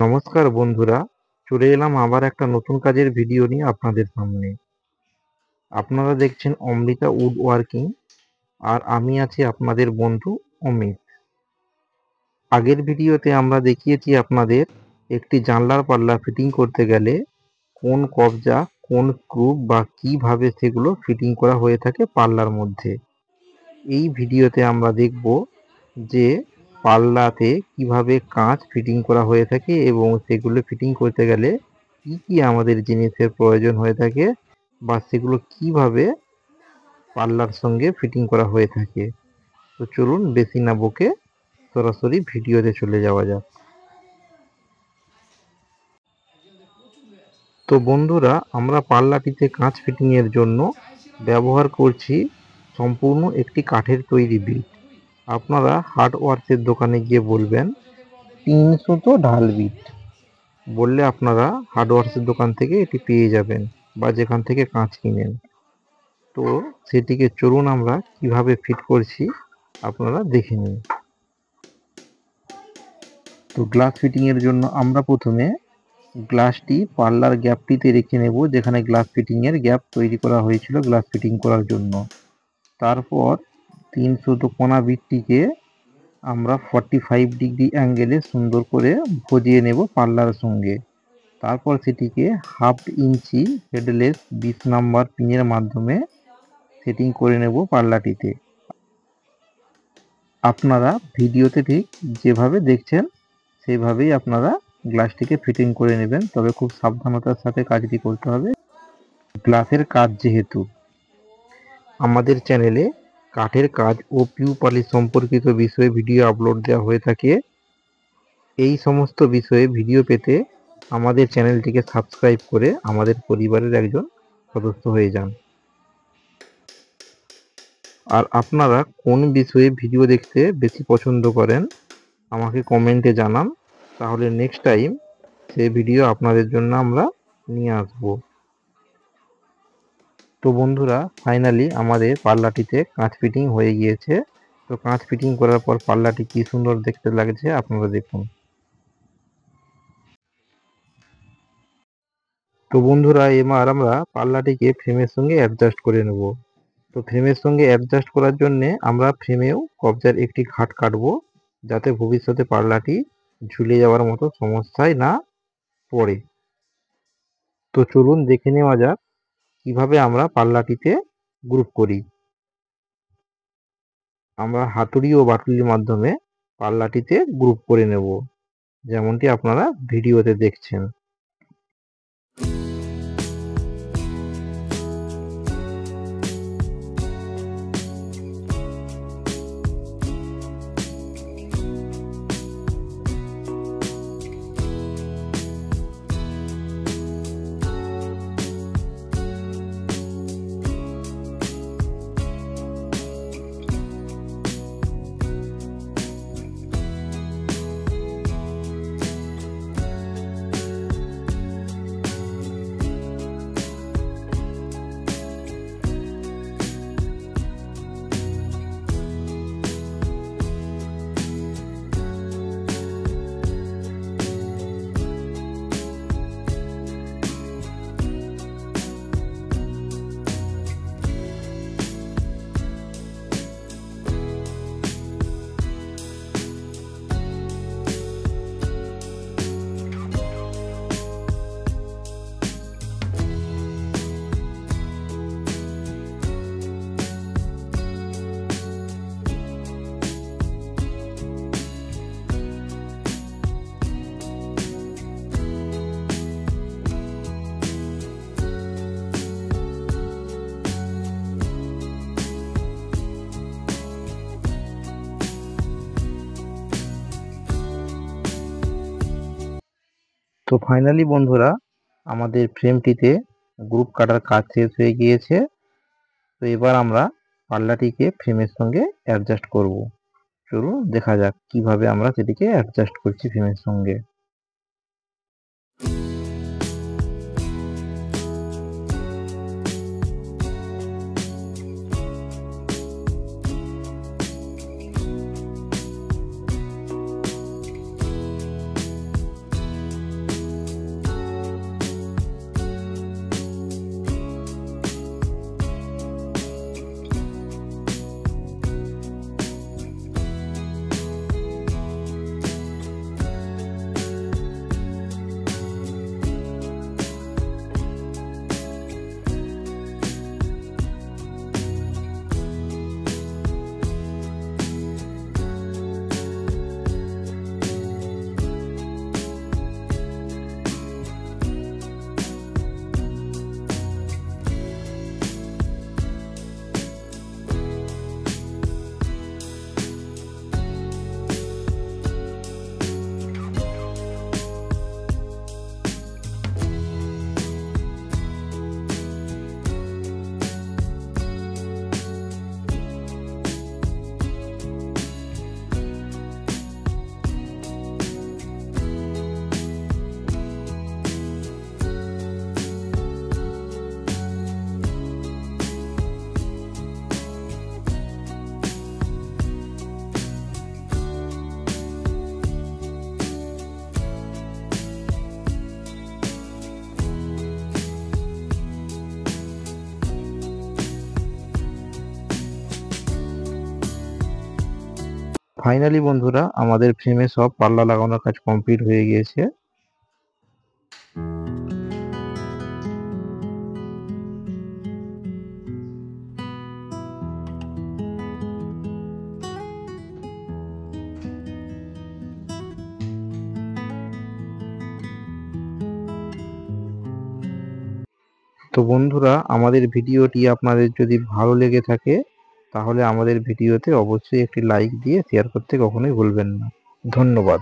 নমস্কার বন্ধুরা, চলে এলাম আবার একটা নতুন কাজের ভিডিও নিয়ে আপনাদের সামনে। আপনারা দেখছেন অমৃতা উড ওয়ার্কিং, আর আমি আছি আপনাদের বন্ধু অমিত। আগের ভিডিওতে আমরা দেখিয়েছি আপনাদের একটি জানলার পাল্লা ফিটিং করতে গেলে কোন কবজা, কোন স্ক্রু বা কিভাবে সেগুলো ফিটিং করা হয়ে থাকে পাল্লার মধ্যে। এই ভিডিওতে আমরা দেখব যে পাল্লাতে কিভাবে কাঁচ ফিটিং করা হয়ে থাকে এবং সেগুলো ফিটিং করতে গেলে কি কি আমাদের জিনিসের প্রয়োজন হয়ে থাকে বা সেগুলো কিভাবে পাল্লার সঙ্গে ফিটিং করা হয়ে থাকে। তো চলুন বেশি না বকে সরাসরি ভিডিওতে চলে যাওয়া যাক। তো বন্ধুরা, আমরা পাল্লাটিতে কাঁচ ফিটিং এর জন্য ব্যবহার করছি সম্পূর্ণ একটি কাঠের তৈরি বিট। আপনারা হার্ডওয়্যারসের দোকানে গিয়ে বলবেন 300 ঢাল বিট, বললে আপনারা হার্ডওয়্যারসের দোকান থেকে এটি পেয়ে যাবেন বা যেখান থেকে কাঁচ কিনেন। তো সেটিকে চলুন আমরা কিভাবে ফিট করছি আপনারা দেখে নিন। তো গ্লাস ফিটিং এর জন্য আমরা প্রথমে গ্লাসটি পাল্লার গ্যাপটিতে রেখে নেব, যেখানে গ্লাস ফিটিং এর গ্যাপ তৈরি করা হয়েছিল গ্লাস ফিটিং করার জন্য। তারপর 300 কোণা বিটটিকে আমরা 45 ডিগ্রি অ্যাঙ্গেলে সুন্দর করে ভজিয়ে নেব পাল্লার সঙ্গে। তারপর সেটিকে 1/2 ইঞ্চি হেডলেস 20 নাম্বার পিনের মাধ্যমে সেটিং করে নেব পাল্লাটিতে। আপনারা ভিডিওতে ঠিক যেভাবে দেখছেন সেইভাবেই আপনারা গ্লাসটিকে ফিটিং করে নেবেন, তবে খুব সাবধানতার সাথে কাজটি করতে হবে। গ্লাসের কাজ যেহেতু আমাদের চ্যানেলে কাঠের কাজ ও পিউ পলিশ সম্পর্কিত বিষয়ে ভিডিও আপলোড দেওয়া হয়ে থাকে। এই সমস্ত বিষয়ে ভিডিও পেতে আমাদের চ্যানেলটিকে সাবস্ক্রাইব করে আমাদের পরিবারের একজন সদস্য হয়ে যান। আর আপনারা কোন বিষয়ে ভিডিও দেখতে বেশি পছন্দ করেন আমাকে কমেন্টে জানান, তাহলে নেক্সট টাইম সেই ভিডিও আপনাদের জন্য আমরা নিয়ে আসব। তো বন্ধুরা, ফাইনালি আমাদের পাল্লাটিতে কাঁচ ফিটিং হয়ে গিয়েছে। তো কাঁচ ফিটিং করার পর পাল্লাটি কি সুন্দর দেখতে লাগছে আপনারা দেখুন। তো বন্ধুরা, এবার আমরা পাল্লাটিকে ফ্রেমের সঙ্গে অ্যাডজাস্ট করে নেব। তো ফ্রেমের সঙ্গে অ্যাডজাস্ট করার জন্য আমরা ফ্রেমেও কবজার একটি ঘাট কাটবো, যাতে ভবিষ্যতে পাল্লাটি ঝুলে যাওয়ার মতো সমস্যায় না পড়ে। তো চলুন দেখে নেওয়া যাক কিভাবে আমরা পাল্লাটিতে গ্রুপ করি। আমরা হাতুড়ি ও বাটুলির মাধ্যমে পাল্লাটিতে গ্রুপ করে নেব, যেমনটি আপনারা ভিডিওতে দেখছেন। তো ফাইনালি বন্ধুরা, আমাদের ফ্রেমটিতে গ্রুপ কাটার কাজ শেষ হয়ে গিয়েছে। তো এবার আমরা পাল্লাটিকে ফ্রেমের সঙ্গে অ্যাডজাস্ট করব। চলুন দেখা যাক কিভাবে আমরা সেটিকে অ্যাডজাস্ট করছি ফ্রেমের সঙ্গে। ফাইনালি বন্ধুরা আমাদের ফ্রেমে সব পাল্লা লাগানোর কাজ কমপ্লিট হয়ে গিয়েছে। তো বন্ধুরা আমাদের ভিডিওটি আপনাদের যদি ভালো লেগে থাকে তাহলে আমাদের ভিডিওতে অবশ্যই একটি লাইক দিয়ে শেয়ার করতে কখনোই ভুলবেন না। ধন্যবাদ।